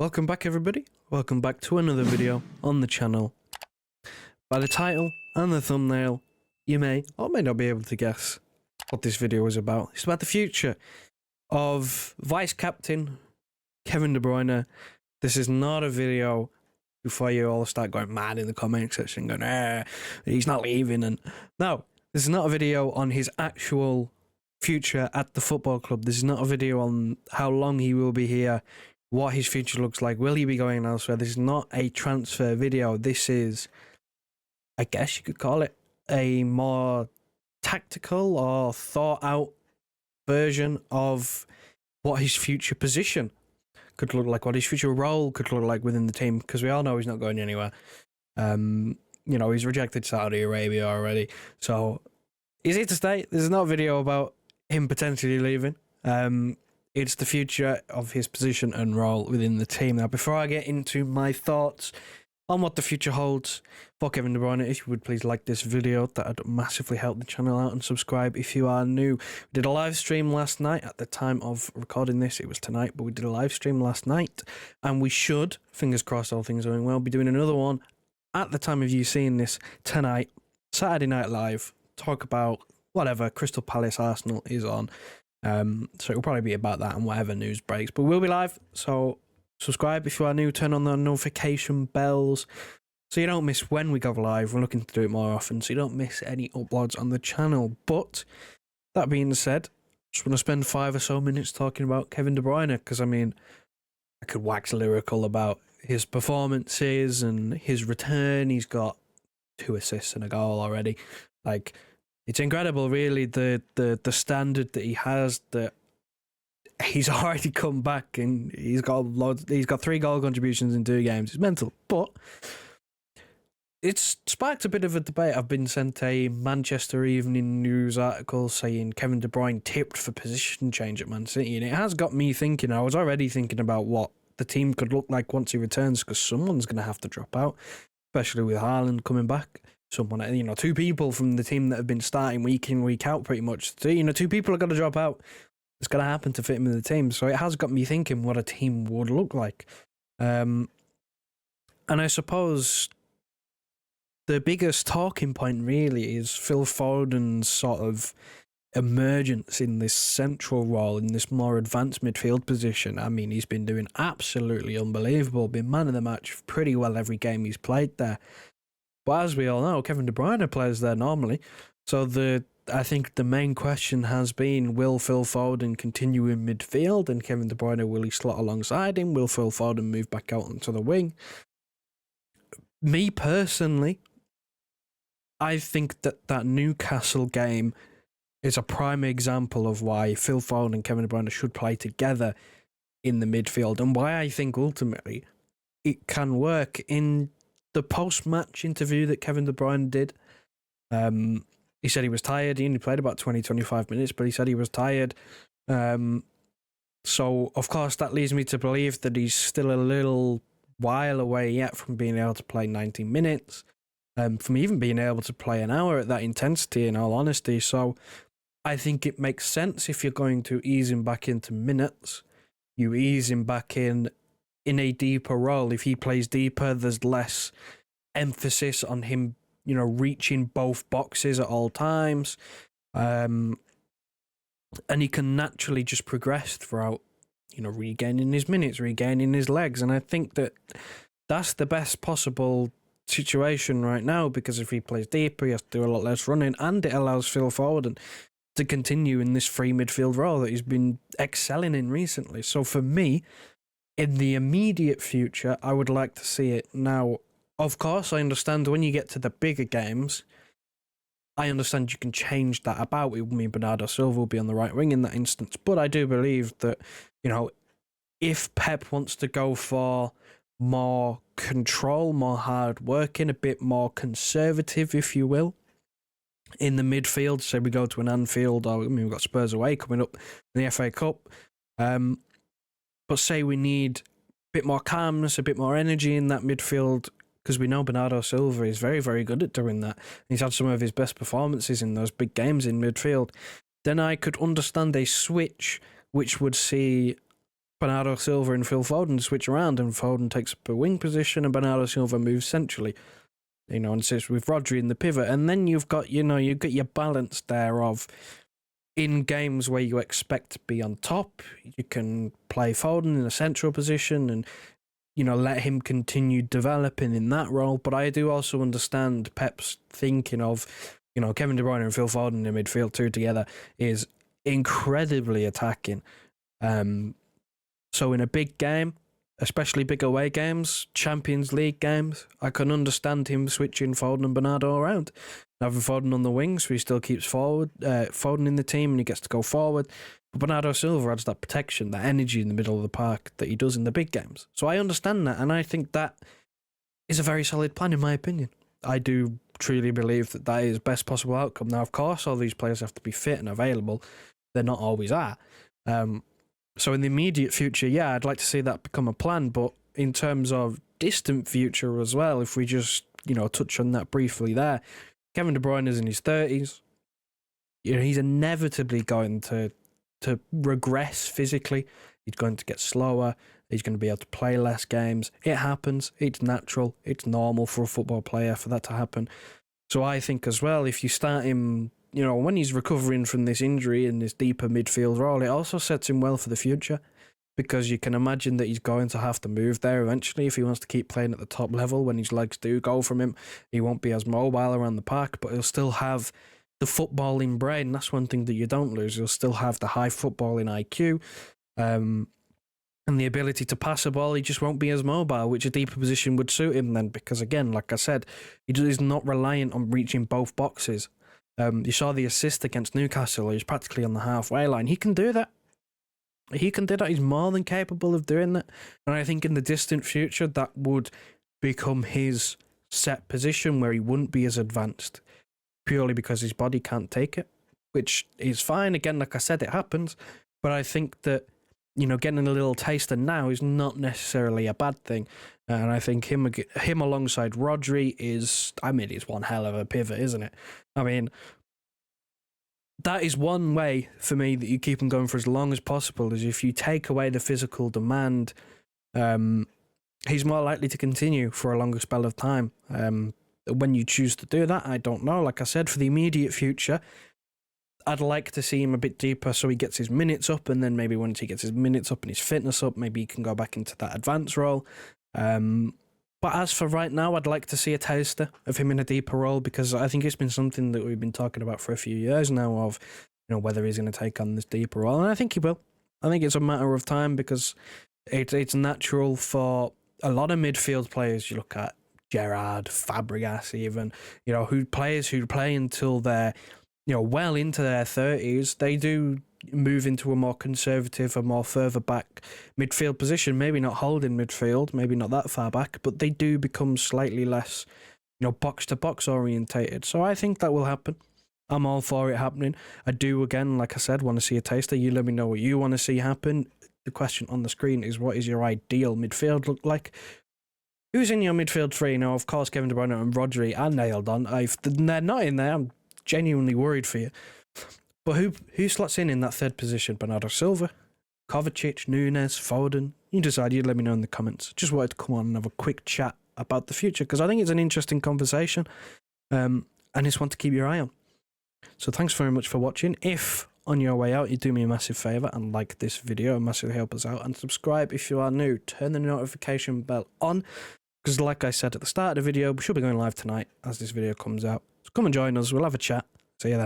Welcome back, everybody. Welcome back to another video on the channel. By the title and the thumbnail, you may or may not be able to guess what this video is about. It's about the future of Vice Captain Kevin De Bruyne. This is not a video before you all start going mad in the comment section, going, he's not leaving. And no, this is not a video on his actual future at the football club. This is not a video on how long he will be here, what his future looks like. Will he be going elsewhere? This is not a transfer video. This is, I guess you could call it, a more tactical or thought out version of what his future position could look like, what his future role could look like within the team, because we all know he's not going anywhere. He's rejected Saudi Arabia already. So is he to stay? This is not a video about him potentially leaving. It's the future of his position and role within the team. Now, before I get into my thoughts on what the future holds for Kevin De Bruyne, if you would please like this video, that would massively help the channel out, and subscribe if you are new. We did a live stream last night. At the time of recording this, it was tonight, but we did a live stream last night, and we should, fingers crossed, all things going well, be doing another one at the time of you seeing this tonight, Saturday Night Live, talk about whatever Crystal Palace Arsenal is on. So it'll probably be about that and whatever news breaks, but we'll be live. So subscribe if you are new, turn on the notification bells so you don't miss when we go live. We're looking to do it more often, so you don't miss any uploads on the channel. But that being said, just want to spend 5 or so minutes talking about Kevin De Bruyne, because I mean, I could wax lyrical about his performances and his return. He's got 2 assists and a goal already. Like, it's incredible, really, the standard that he has, that he's already come back and he's got 3 goal contributions in 2 games. It's mental, but it's sparked a bit of a debate. I've been sent a Manchester Evening News article saying Kevin De Bruyne tipped for position change at Man City, and it has got me thinking. I was already thinking about what the team could look like once he returns, because someone's going to have to drop out, especially with Haaland coming back. 2 people from the team that have been starting week in, week out pretty much. 2 people are going to drop out. It's going to happen to fit him in the team. So it has got me thinking what a team would look like. And I suppose the biggest talking point really is Phil Foden's sort of emergence in this central role, in this more advanced midfield position. I mean, he's been doing absolutely unbelievable, been man of the match pretty well every game he's played there. But as we all know, Kevin De Bruyne plays there normally. So I think the main question has been, will Phil Foden continue in midfield and Kevin De Bruyne, will he slot alongside him? Will Phil Foden move back out onto the wing? Me personally, I think that Newcastle game is a prime example of why Phil Foden and Kevin De Bruyne should play together in the midfield, and why I think ultimately it can work. In the post-match interview that Kevin De Bruyne did, he said he was tired. He only played about 20-25 minutes, but he said he was tired. So, of course, that leads me to believe that he's still a little while away yet from being able to play 90 minutes, from even being able to play an hour at that intensity, in all honesty. So I think it makes sense, if you're going to ease him back into minutes, you ease him back in a deeper role. If he plays deeper, there's less emphasis on him, reaching both boxes at all times. And he can naturally just progress throughout, regaining his minutes, regaining his legs. And I think that's the best possible situation right now, because if he plays deeper, he has to do a lot less running, and it allows Phil Foden to continue in this free midfield role that he's been excelling in recently. So for me, in the immediate future, I would like to see it. Now, of course, I understand when you get to the bigger games, I understand you can change that about. It mean Bernardo Silva will be on the right wing in that instance. But I do believe that, if Pep wants to go for more control, more hard working, a bit more conservative, if you will, in the midfield, say we go to an Anfield, or we've got Spurs away coming up in the FA Cup, but say we need a bit more calmness, a bit more energy in that midfield, because we know Bernardo Silva is very, very good at doing that. He's had some of his best performances in those big games in midfield. Then I could understand a switch which would see Bernardo Silva and Phil Foden switch around, and Foden takes up a wing position and Bernardo Silva moves centrally, and sits with Rodri in the pivot. And then you've got your balance there of, in games where you expect to be on top, you can play Foden in a central position and, let him continue developing in that role. But I do also understand Pep's thinking of, Kevin De Bruyne and Phil Foden in midfield two together is incredibly attacking. So in a big game, especially big away games, Champions League games, I can understand him switching Foden and Bernardo around. Having Foden on the wings, so he still keeps Foden in the team and he gets to go forward. But Bernardo Silva adds that protection, that energy in the middle of the park that he does in the big games. So I understand that, and I think that is a very solid plan in my opinion. I do truly believe that is best possible outcome. Now, of course, all these players have to be fit and available. They're not always are. So in the immediate future, yeah, I'd like to see that become a plan. But in terms of distant future as well, if we just, touch on that briefly there, Kevin De Bruyne is in his 30s. He's inevitably going to regress physically. He's going to get slower. He's going to be able to play less games. It happens. It's natural. It's normal for a football player for that to happen. So I think as well, if you start him, when he's recovering from this injury in this deeper midfield role, it also sets him well for the future, because you can imagine that he's going to have to move there eventually if he wants to keep playing at the top level. When his legs do go from him, he won't be as mobile around the park, but he'll still have the footballing brain. That's one thing that you don't lose. He'll still have the high footballing IQ and the ability to pass a ball. He just won't be as mobile, which a deeper position would suit him then, because again, like I said, he's not reliant on reaching both boxes. You saw the assist against Newcastle. He's practically on the halfway line. He can do that. He's more than capable of doing that. And I think in the distant future, that would become his set position where he wouldn't be as advanced, purely because his body can't take it, which is fine. Again, like I said, it happens. But I think that, getting a little taster now is not necessarily a bad thing. And I think him alongside Rodri is one hell of a pivot, isn't it? That is one way for me that you keep him going for as long as possible, is if you take away the physical demand, he's more likely to continue for a longer spell of time. When you choose to do that, I don't know. Like I said, for the immediate future, I'd like to see him a bit deeper so he gets his minutes up, and then maybe once he gets his minutes up and his fitness up, maybe he can go back into that advanced role. But as for right now, I'd like to see a taster of him in a deeper role, because I think it's been something that we've been talking about for a few years now of, whether he's going to take on this deeper role. And I think he will. I think it's a matter of time, because it's natural for a lot of midfield players. You look at Gerrard, Fabregas even, who play until they're, well into their 30s. They do move into a more conservative, a more further back midfield position, maybe not holding midfield, maybe not that far back, but they do become slightly less, box to box orientated. So I think that will happen. I'm all for it happening. I do, again, like I said, want to see a taster. You let me know what you want to see happen. The question on the screen is, what is your ideal midfield look like? Who's in your midfield three? Now, of course, Kevin De Bruyne and Rodri are nailed on. If they're not in there, I'm genuinely worried for you. But who slots in that third position? Bernardo Silva, Kovacic, Nunes, Foden? You decide. You let me know in the comments. Just wanted to come on and have a quick chat about the future, because I think it's an interesting conversation, and it's one to keep your eye on. So thanks very much for watching. If on your way out you do me a massive favour and like this video, and massively help us out, and subscribe if you are new. Turn the notification bell on, because like I said at the start of the video, we should be going live tonight as this video comes out. So come and join us. We'll have a chat. See you then.